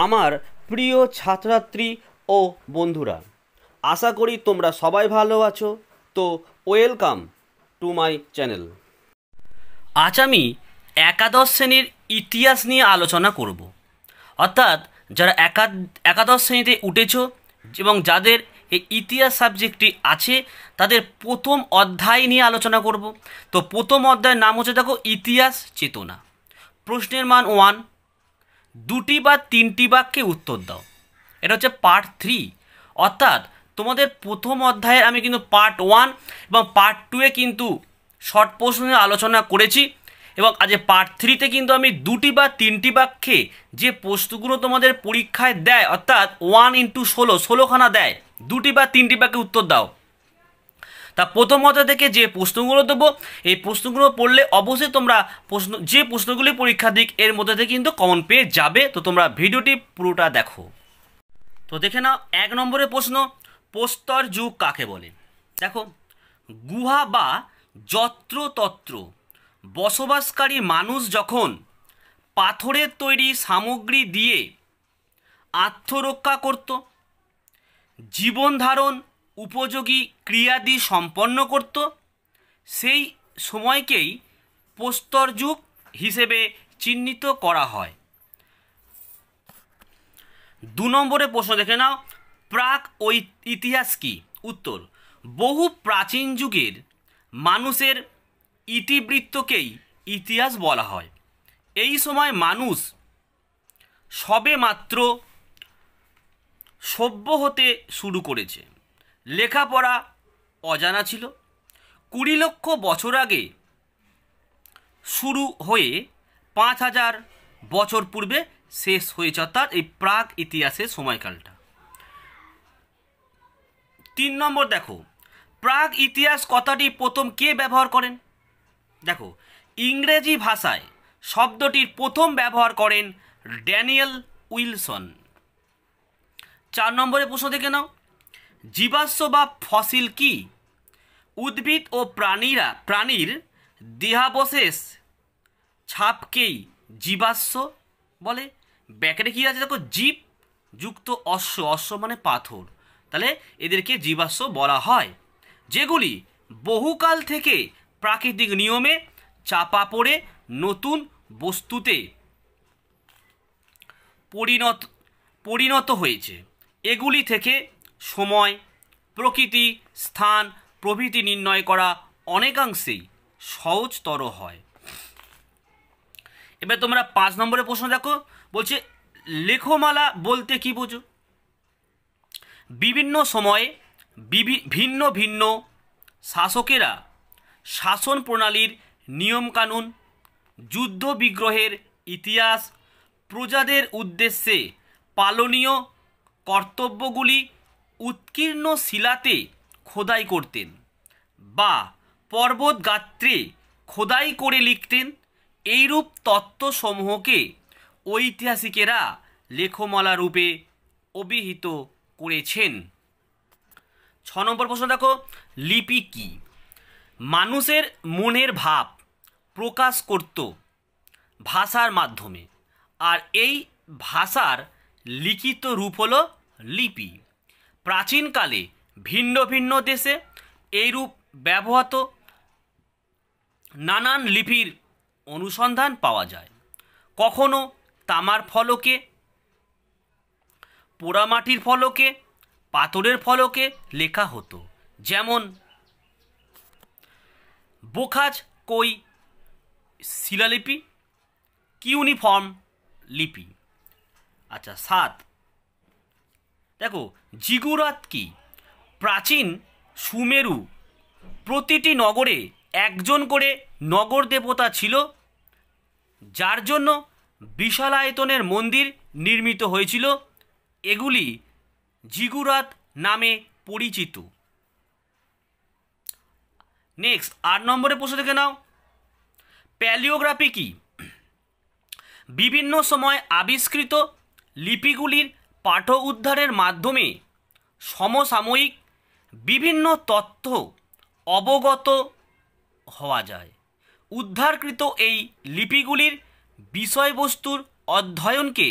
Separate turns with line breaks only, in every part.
আমার প্রিয় ছাত্রছাত্রী ও বন্ধুরা, আশা করি তোমরা সবাই ভালো আছো। তো ওয়েলকাম টু মাই চ্যানেল। আজ আমি একাদশ শ্রেণীর ইতিহাস নিয়ে আলোচনা করব। অর্থাৎ যারা একাদশ শ্রেণীতে উঠেছো এবং যাদের এই ইতিহাস সাবজেক্টটি আছে তাদের প্রথম অধ্যায় নিয়ে আলোচনা করব। তো প্রথম অধ্যায়ের নাম হচ্ছে দেখো ইতিহাস চেতনা। প্রশ্নের মান 1, 2টি বা 3টি বাক্যে উত্তর দাও। এটা হচ্ছে পার্ট 3। অর্থাৎ তোমাদের প্রথম অধ্যায়ের আমি কিন্তু পার্ট 1 এবং পার্ট 2-এ কিন্তু শর্ট প্রশ্ন নিয়ে আলোচনা করেছি এবং আজ পার্ট 3-তে কিন্তু আমি 2টি বা 3টি বাক্যে যে প্রশ্নগুলো তোমাদের পরীক্ষায় দেয়, অর্থাৎ 1x16 দেয়, 2টি বা 3টি বাক্যে উত্তর দাও। তা প্রথম অধ্যায় থেকে যে প্রশ্নগুলো দেবো এই প্রশ্নগুলো পড়লে অবশ্যই তোমরা যে প্রশ্নগুলি পরীক্ষা দিক এর মধ্যে থেকে কিন্তু কমন পেয়ে যাবে। তো তোমরা ভিডিওটি পুরোটা দেখো। তো দেখে নাও 1 নম্বরের প্রশ্ন, প্রস্তর যুগ কাকে বলে? দেখো, গুহা বা যত্রতত্র বসবাসকারী মানুষ যখন পাথরের তৈরি সামগ্রী দিয়ে আত্মরক্ষা করত, জীবন ধারণ উপযোগী ক্রিয়াদি সম্পন্ন করত, সেই সময়কেই প্রস্তর যুগ হিসেবে চিহ্নিত করা হয়। 2 নম্বরের প্রশ্ন দেখে নাও, প্রাক ইতিহাস কি? উত্তর, বহু প্রাচীন যুগের মানুষের ইতিবৃত্তকেই ইতিহাস বলা হয়। এই সময় মানুষ সবে মাত্র সভ্য হতে শুরু করেছে, লেখাপড়া অজানা ছিল। 20 লক্ষ বছর আগে শুরু হয়ে 5000 বছর পূর্বে শেষ হয়েছে, অর্থাৎ এই প্রাক ইতিহাসের সময়কালটা। 3 নম্বর দেখো, প্রাক ইতিহাস কথাটি প্রথম কে ব্যবহার করেন? দেখো, ইংরেজি ভাষায় শব্দটির প্রথম ব্যবহার করেন ড্যানিয়েল উইলসন। 4 নম্বরের প্রশ্ন দেখে নাও, জীবাশ্ম বা ফসিল কি? উদ্ভিদ ও প্রাণীর দেহাবশেষ ছাপকেই জীবাশ্ম বলে। ব্যাকেটে কি আছে দেখো, জীব যুক্ত অশ্ব মানে পাথর, তাহলে এদেরকে জীবাশ্ম বলা হয়, যেগুলি বহুকাল থেকে প্রাকৃতিক নিয়মে চাপা পড়ে নতুন বস্তুতে পরিণত হয়েছে। এগুলি থেকে সময়, প্রকৃতি, স্থান প্রভৃতি নির্ণয় করা অনেকাংশেই সহজতর হয়। এবার তোমরা 5 নম্বরের প্রশ্ন দেখো, বলছে লেখমালা বলতে কি বোঝো? বিভিন্ন সময়ে ভিন্ন ভিন্ন শাসকেরা শাসন প্রণালীর নিয়মকানুন, যুদ্ধ বিগ্রহের ইতিহাস, প্রজাদের উদ্দেশ্যে পালনীয় কর্তব্যগুলি উৎকীর্ণ শিলাতে খোদাই করতেন বা পর্বত গাত্রে খোদাই করে লিখতেন। এইরূপ তত্ত্বসমূহকে ঐতিহাসিকেরা লেখমালা রূপে অভিহিত করেছেন। 6 নম্বর প্রশ্ন দেখো, লিপি কি? মানুষের মনের ভাব প্রকাশ করত ভাষার মাধ্যমে, আর এই ভাষার লিখিত রূপ হলো লিপি। প্রাচীনকালে ভিন্ন ভিন্ন দেশে এইরূপ ব্যবহৃত নানান লিপির অনুসন্ধান পাওয়া যায়। কখনো তামার ফলকে, পোড়ামাটির ফলকে, পাথরের ফলকে লেখা হতো, যেমন বোখাজ কই শিলালিপি, কিউনিফর্ম লিপি। আচ্ছা, 7 দেখো, জিগুরাত কি? প্রাচীন সুমেরু প্রতিটি নগরে একজন করে নগর দেবতা ছিল, যার জন্য বিশালায়তনের মন্দির নির্মিত হয়েছিল। এগুলি জিগুরাত নামে পরিচিত। নেক্সট 8 নম্বরের প্রশ্ন দেখে নাও, প্যালিওগ্রাফি কি? বিভিন্ন সময় আবিষ্কৃত লিপিগুলির পাঠ উদ্ধারের মাধ্যমে সমসাময়িক বিভিন্ন তথ্য অবগত হওয়া যায়। উদ্ধারকৃত এই লিপিগুলির বিষয়বস্তুর অধ্যয়নকে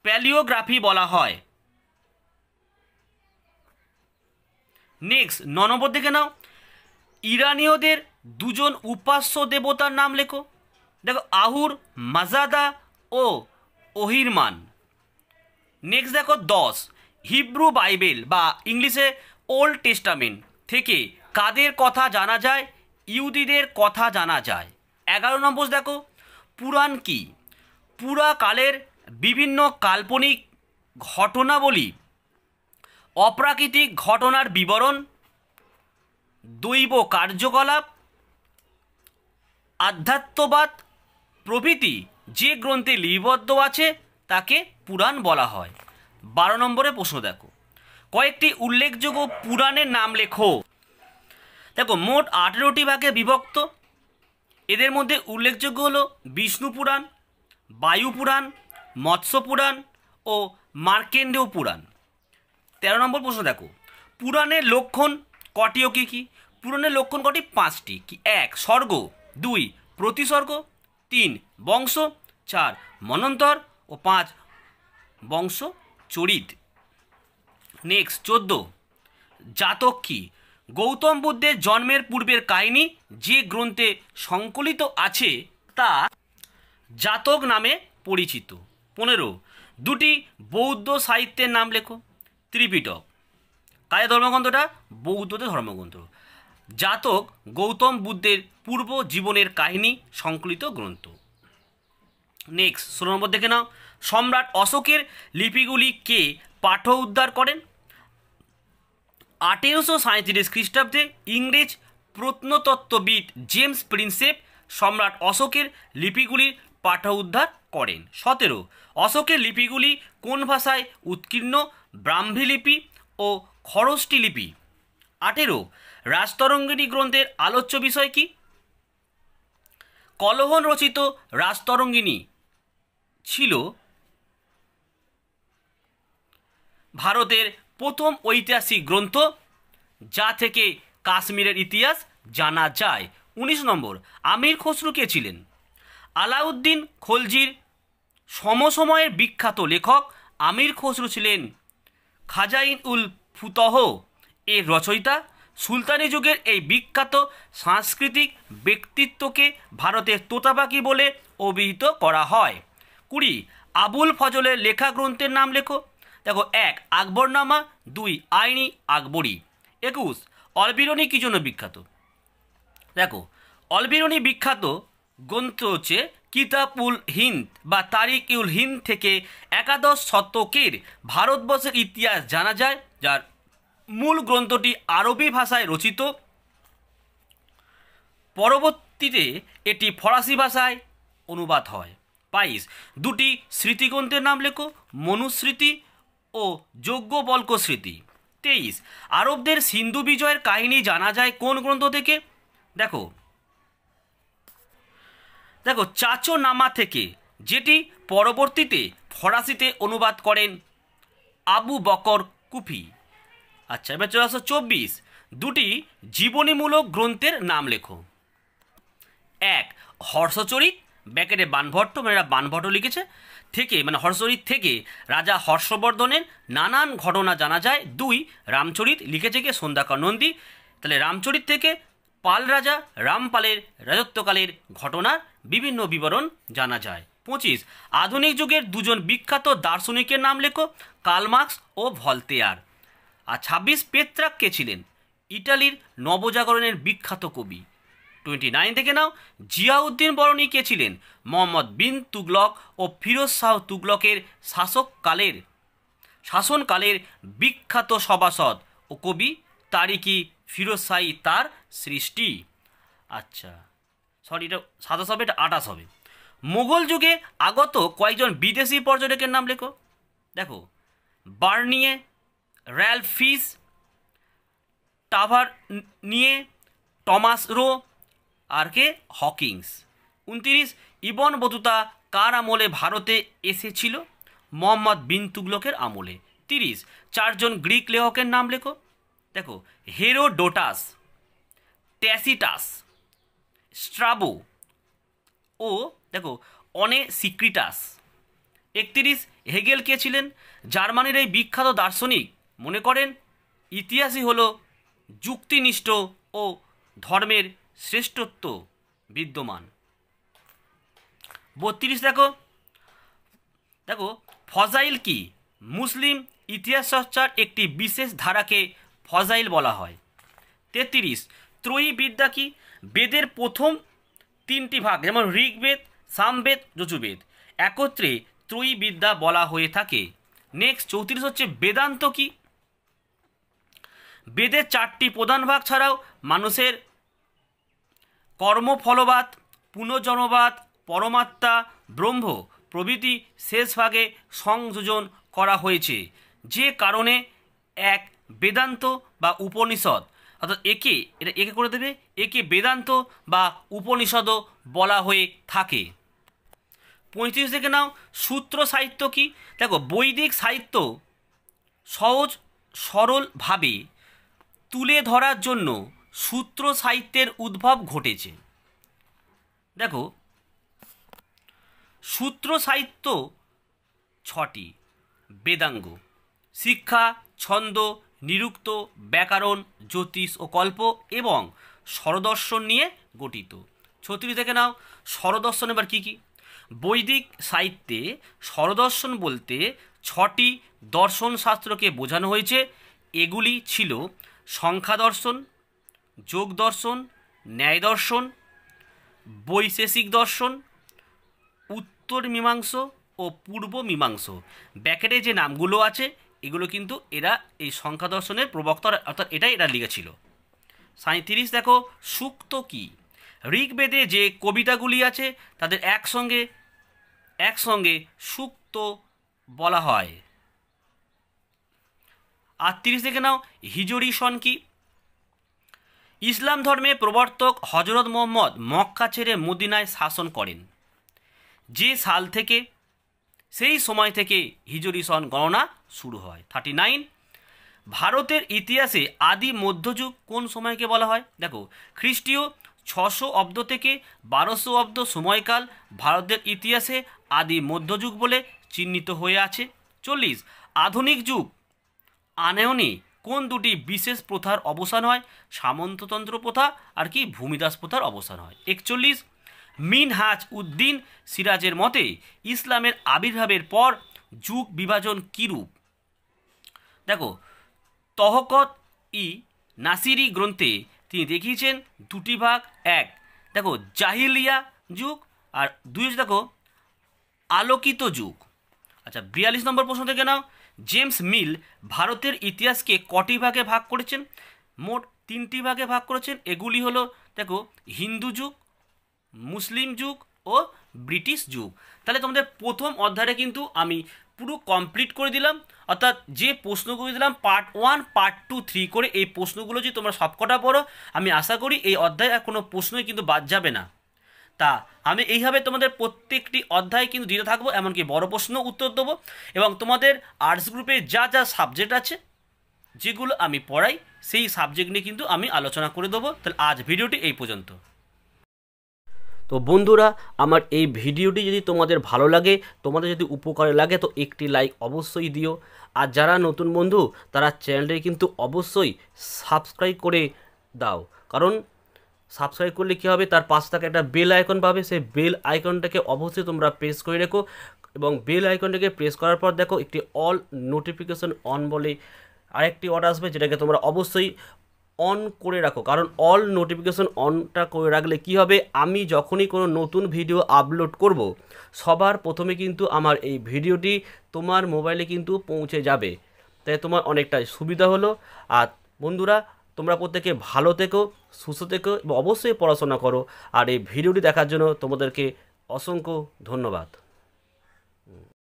প্যালিওগ্রাফি বলা হয়। নেক্সট 9 নম্বর দেখে নাও, ইরানীয়দের দুজন উপাস্য দেবতার নাম লেখো। দেখো আহুর মাজাদা ও ওহিরমান। নেক্সট দেখো 10, হিব্রু বাইবেল বা ইংলিশে ওল্ড টেস্টামেন্ট থেকে কাদের কথা জানা যায়? ইহুদিদের কথা জানা যায়। 11 নম্বর দেখো, পুরাণ কি? পুরাকালের বিভিন্ন কাল্পনিক ঘটনাবলী, অপ্রাকৃতিক ঘটনার বিবরণ, দৈব কার্যকলাপ, আধ্যাত্মবাদ প্রভৃতি যে গ্রন্থে লিপিবদ্ধ আছে তাকে পুরাণ বলা হয়। 12 নম্বরে প্রশ্ন দেখো, কয়েকটি উল্লেখযোগ্য পুরাণের নাম লেখো। দেখো মোট 18টি ভাগে বিভক্ত। এদের মধ্যে উল্লেখযোগ্য হলো বিষ্ণু পুরাণ, বায়ু পুরাণ, মৎস্য পুরাণ ও মার্কেন্ডেয় পুরাণ। 13 নম্বর প্রশ্ন দেখো, পুরাণের লক্ষণ কটি ও কী কী? পুরাণের লক্ষণ কটি? 5টি। কি? 1 স্বর্গ, 2 প্রতিসর্গ, 3 বংশ, 4 মন্বন্তর ও 5 বংশ চরিত। নেক্সট 14, জাতক কি? গৌতম বুদ্ধের জন্মের পূর্বের কাহিনী যে গ্রন্থে সংকলিত আছে তা জাতক নামে পরিচিত। 15, দুটি বৌদ্ধ সাহিত্যের নাম লেখো। ত্রিপিটক কাদের ধর্মগ্রন্থটা? বৌদ্ধদের ধর্মগ্রন্থ। জাতক গৌতম বুদ্ধের পূর্ব জীবনের কাহিনী সংকলিত গ্রন্থ। নেক্সট 16 নম্বর দেখে নাও, সম্রাট অশোকের লিপিগুলি কে পাঠ উদ্ধার করেন? 1837 খ্রিস্টাব্দে ইংরেজ প্রত্নতত্ত্ববিদ জেমস প্রিন্সেপ সম্রাট অশোকের লিপিগুলির পাঠ উদ্ধার করেন। 17, অশোকের লিপিগুলি কোন ভাষায় উৎকীর্ণ? ব্রাহ্মী লিপি ও খরষ্টি লিপি। 18, রাজতরঙ্গিনী গ্রন্থের আলোচ্য বিষয় কি? কলহন রচিত রাজতরঙ্গিনী ছিল ভারতের প্রথম ঐতিহাসিক গ্রন্থ যা থেকে কাশ্মীরের ইতিহাস জানা যায়। 19 নম্বর, আমির খসরু কে ছিলেন? আলাউদ্দিন খলজির সমসময়ের বিখ্যাত লেখক আমির খসরু ছিলেন খাজাইন উল ফুতহ এর রচয়িতা। সুলতানি যুগের এই বিখ্যাত সাংস্কৃতিক ব্যক্তিত্বকে ভারতের তোতাপাখি বলে অভিহিত করা হয়। 20, আবুল ফজলের লেখা গ্রন্থের নাম লেখো। দেখো 1 আকবরনামা, 2 আইনি আকবরী। 21, অলবিরনি কি জন্য বিখ্যাত? দেখো অলবিরনি বিখ্যাত গ্রন্থ হচ্ছে কিতাবুল হিন্দ বা তারিক উল হিন্দ থেকে 11 শতকের ভারতবর্ষের ইতিহাস জানা যায়, যার মূল গ্রন্থটি আরবি ভাষায় রচিত। পরবর্তীতে এটি ফরাসি ভাষায় অনুবাদ হয়। 22, দুটি স্মৃতিগ্রন্থের নাম লেখো। মনুস্মৃতি ও যজ্ঞবল্ক্য স্মৃতি। 23, আরবদের সিন্ধু বিজয়ের কাহিনী জানা যায় কোন গ্রন্থ থেকে? দেখো চাচো নামা থেকে, যেটি পরবর্তীতে ফরাসিতে অনুবাদ করেন আবু বকর কুফি। আচ্ছা এবার চলে আসো 24, দুটি জীবনীমূলক গ্রন্থের নাম লেখো। 1 হর্ষচরিত ব্যাকেটে বানভট্ট, মানে এরা বানভট্ট লিখেছে থেকে, মানে হর্ষচরিত থেকে রাজা হর্ষবর্ধনের নানান ঘটনা জানা যায়। 2 রামচরিত লিখেছে কে? সন্ধ্যাকর নন্দী। তাহলে রামচরিত থেকে পাল রাজা রামপালের রাজত্বকালের ঘটনার বিভিন্ন বিবরণ জানা যায়। 25, আধুনিক যুগের দুজন বিখ্যাত দার্শনিকের নাম লেখো। কার্ল মার্কস ও ভলতেয়ার। আর 26, পেত্রাক কে ছিলেন? ইটালির নবজাগরণের বিখ্যাত কবি। 29 থেকে নাও, জিয়াউদ্দিন বরণী কে ছিলেন? মোহাম্মদ বিন তুগলক ও ফিরোজ শাহ তুগলকের শাসনকালের বিখ্যাত সভাসদ ও কবি। তারিকি ফিরোজ শাহী তার সৃষ্টি। আচ্ছা সরি, এটা 27 হবে, এটা 28 হবে। মুঘল যুগে আগত কয়েকজন বিদেশি পর্যটকের নাম লেখো। দেখো Bernier, Ralph Fitch, Tavernier, Thomas Roe আর কে? হকিংস। 29, ইবন বতুতা কার আমলে ভারতে এসেছিল? মোহাম্মদ বিন তুগলকের আমলে। 30, 4 জন গ্রিক লেখকের নাম লেখো। দেখো হেরোডোটাস, ট্যাসিটাস, স্ট্রাবো ও দেখো অনেসিক্রিটাস। 31 হেগেল কে ছিলেন? জার্মানির এই বিখ্যাত দার্শনিক মনে করেন ইতিহাসই হলো যুক্তিনিষ্ঠ ও ধর্মের শ্রেষ্ঠত্ব বিদ্যমান। 32 দেখো ফজাইল কি? মুসলিম ইতিহাস চর্চার একটি বিশেষ ধারাকে ফজাইল বলা হয়। 33 ত্রয়ী বিদ্যা কি? বেদের প্রথম 3টি ভাগ যেমন ঋগ্বেদ, সামবেদ, যজুর্বেদ একত্রে ত্রয়ী বিদ্যা বলা হয়ে থাকে। নেক্সট 34 হচ্ছে বেদান্ত কি? বেদের 4টি প্রধান ভাগ ছাড়াও মানুষের কর্মফলবাদ, পুনর্জন্মবাদ, পরমাত্মা, ব্রহ্ম প্রভৃতি শেষ ভাগে সংযোজন করা হয়েছে, যে কারণে এক বেদান্ত বা উপনিষদ, অর্থাৎ একে করে দেবে, একে বেদান্ত বা উপনিষদও বলা হয়ে থাকে। 35 থেকে নাও সূত্র সাহিত্য কি? দেখো বৈদিক সাহিত্য সহজ সরলভাবে তুলে ধরার জন্য সূত্র সাহিত্যের উদ্ভব ঘটেছে। দেখো সূত্র সাহিত্য 6টি: বেদাঙ্গ, শিক্ষা, ছন্দ, নিরুক্ত, ব্যাকরণ, জ্যোতিষ ও কল্প এবং স্বরদর্শন নিয়ে গঠিত। 36 থেকে নাও স্বরদর্শন এবার কী কী? বৈদিক সাহিত্যে স্বরদর্শন বলতে 6টি দর্শন শাস্ত্রকে বোঝানো হয়েছে। এগুলি ছিল সংখ্যা দর্শন, যোগ দর্শন, ন্যায় দর্শন, বৈশেষিক দর্শন, উত্তর মীমাংস ও পূর্ব মীমাংস। ব্যাকেটে যে নামগুলো আছে এগুলো কিন্তু এরা এই সংখ্যা দর্শনের প্রবক্তা, অর্থাৎ এটাই এরা লিখেছিল। 37 দেখো সূক্ত কি? ঋগ্বেদে যে কবিতাগুলি আছে তাদের একসঙ্গে সূক্ত বলা হয়। 38 থেকে নাও হিজরি সন কি? ইসলাম ধর্মের প্রবর্তক হজরত মোহাম্মদ মক্কা ছেড়ে মদিনায় শাসন করেন যে সাল থেকে, সেই সময় থেকে হিজরি সন গণনা শুরু হয়। 39 ভারতের ইতিহাসে আদি মধ্যযুগ কোন সময়কে বলা হয়? দেখো খ্রিস্টীয় 600 অব্দ থেকে 1200 অব্দ সময়কাল ভারতের ইতিহাসে আদি মধ্যযুগ বলে চিহ্নিত হয়ে আছে। 40 আধুনিক যুগ আনয়নে কোন দুটি বিশেষ প্রথার অবসান হয়? সামন্ততন্ত্র প্রথা আর কি ভূমিদাস প্রথার অবসান হয়। 41 মিনহাজ উদ্দিন সিরাজের মতে ইসলামের আবির্ভাবের পর যুগ বিভাজন কীরূপ? দেখো তহকত ই নাসিরি গ্রন্থে তিনি দেখিয়েছেন 2টি ভাগ। এক দেখো জাহিলিয়া যুগ আর 2 দেখো আলোকিত যুগ। আচ্ছা 42 নম্বর প্রশ্ন থেকে নাও জেমস মিল ভারতের ইতিহাসকে কটি ভাগে ভাগ করেছেন? মোট 3টি ভাগে ভাগ করেছেন। এগুলি হলো দেখো হিন্দু যুগ, মুসলিম যুগ ও ব্রিটিশ যুগ। তাহলে তোমাদের প্রথম অধ্যায়টা কিন্তু আমি পুরো কমপ্লিট করে দিলাম, অর্থাৎ যে প্রশ্নগুলো দিলাম পার্ট 1, পার্ট 2, 3 করে এই প্রশ্নগুলো যদি তোমরা সবকটা পড়ো আমি আশা করি এই অধ্যায়ে আর কোনো প্রশ্নই কিন্তু বাদ যাবে না। তা আমি এইভাবে তোমাদের প্রত্যেকটি অধ্যায় কিন্তু দিতে থাকবো, এমনকি বড় প্রশ্ন উত্তর দেবো এবং তোমাদের আর্টস গ্রুপে যা যা সাবজেক্ট আছে যেগুলো আমি পড়াই সেই সাবজেক্ট নিয়ে কিন্তু আমি আলোচনা করে দেবো। তাহলে আজ ভিডিওটি এই পর্যন্ত। তো বন্ধুরা আমার এই ভিডিওটি যদি তোমাদের ভালো লাগে, তোমাদের যদি উপকারে লাগে তো একটি লাইক অবশ্যই দিও। আর যারা নতুন বন্ধু তারা চ্যানেলটি কিন্তু অবশ্যই সাবস্ক্রাইব করে দাও, কারণ সাবস্ক্রাইব করলে কী হবে, তার পাশে থাকে একটা বেল আইকন পাবে, সেই বেল আইকনটাকে অবশ্যই তোমরা প্রেস করে রেখো এবং বেল আইকনটাকে প্রেস করার পর দেখো একটি অল নোটিফিকেশন অন বলে আরেকটি অর্ডার আসবে, যেটাকে তোমরা অবশ্যই অন করে রাখো। কারণ অল নোটিফিকেশন অনটা করে রাখলে কি হবে, আমি যখনই কোনো নতুন ভিডিও আপলোড করব সবার প্রথমে কিন্তু আমার এই ভিডিওটি তোমার মোবাইলে কিন্তু পৌঁছে যাবে, তাই তোমার অনেকটাই সুবিধা হলো। আর বন্ধুরা তোমরা প্রত্যেকে ভালো থেকো, সুস্থ থেকো এবং অবশ্যই পড়াশোনা করো। আর এই ভিডিওটি দেখার জন্য তোমাদেরকে অসংখ্য ধন্যবাদ।